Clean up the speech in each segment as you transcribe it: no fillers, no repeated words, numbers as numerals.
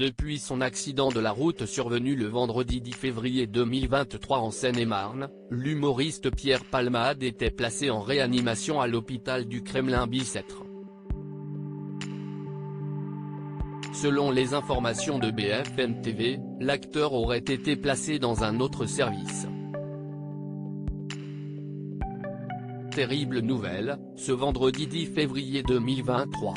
Depuis son accident de la route survenu le vendredi 10 février 2023 en Seine-et-Marne, l'humoriste Pierre Palmade était placé en réanimation à l'hôpital du Kremlin-Bicêtre. Selon les informations de BFM TV, l'acteur aurait été placé dans un autre service. Terrible nouvelle, ce vendredi 10 février 2023.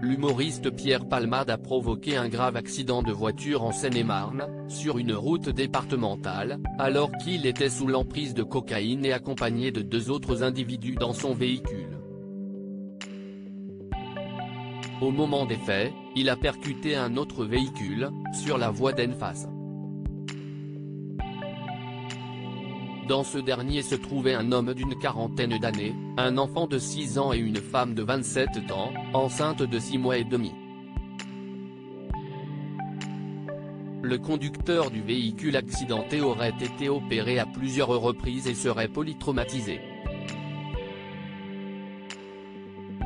L'humoriste Pierre Palmade a provoqué un grave accident de voiture en Seine-et-Marne, sur une route départementale, alors qu'il était sous l'emprise de cocaïne et accompagné de 2 autres individus dans son véhicule. Au moment des faits, il a percuté un autre véhicule, sur la voie d'en face. Dans ce dernier se trouvait un homme d'une quarantaine d'années, un enfant de 6 ans et une femme de 27 ans, enceinte de 6 mois et demi. Le conducteur du véhicule accidenté aurait été opéré à plusieurs reprises et serait polytraumatisé.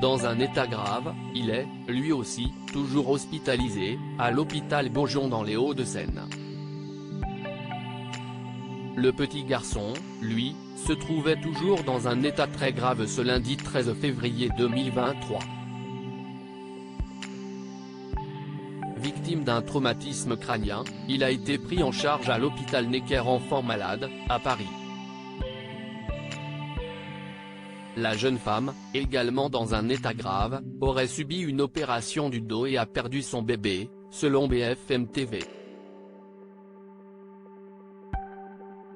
Dans un état grave, il est, lui aussi, toujours hospitalisé, à l'hôpital Beaujon dans les Hauts-de-Seine. Le petit garçon, lui, se trouvait toujours dans un état très grave ce lundi 13 février 2023. Victime d'un traumatisme crânien, il a été pris en charge à l'hôpital Necker Enfants Malades, à Paris. La jeune femme, également dans un état grave, aurait subi une opération du dos et a perdu son bébé, selon BFM TV.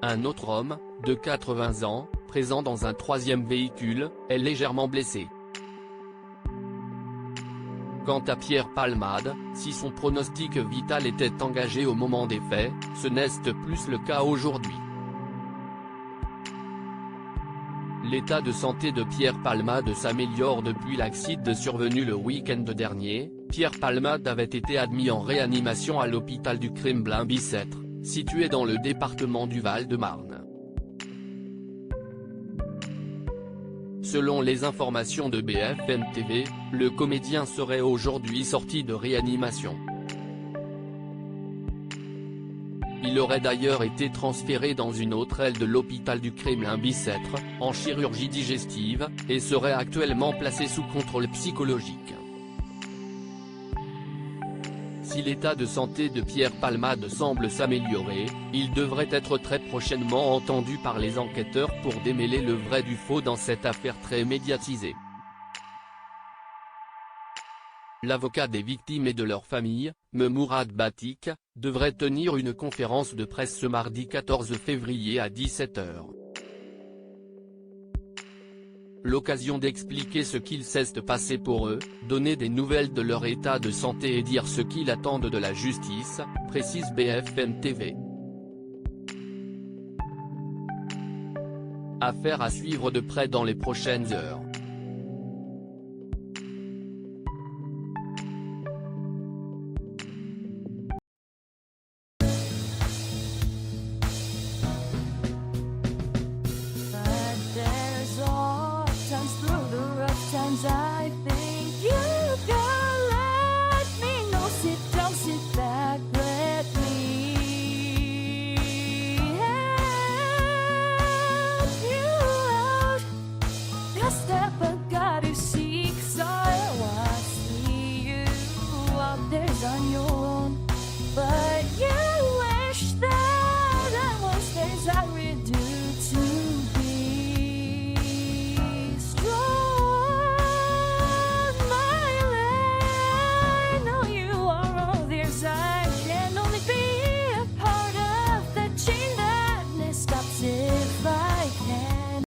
Un autre homme, de 80 ans, présent dans un 3e véhicule, est légèrement blessé. Quant à Pierre Palmade, si son pronostic vital était engagé au moment des faits, ce n'est plus le cas aujourd'hui. L'état de santé de Pierre Palmade s'améliore depuis l'accident survenu le week-end dernier. Pierre Palmade avait été admis en réanimation à l'hôpital du Kremlin-Bicêtre, situé dans le département du Val-de-Marne. Selon les informations de BFM TV, le comédien serait aujourd'hui sorti de réanimation. Il aurait d'ailleurs été transféré dans une autre aile de l'hôpital du Kremlin-Bicêtre, en chirurgie digestive, et serait actuellement placé sous contrôle psychologique. Si l'état de santé de Pierre Palmade semble s'améliorer, il devrait être très prochainement entendu par les enquêteurs pour démêler le vrai du faux dans cette affaire très médiatisée. L'avocat des victimes et de leur famille, Mourad Batik, devrait tenir une conférence de presse ce mardi 14 février à 17 h. L'occasion d'expliquer ce qu'il s'est passé pour eux, donner des nouvelles de leur état de santé et dire ce qu'ils attendent de la justice, précise BFM TV. Affaire à suivre de près dans les prochaines heures.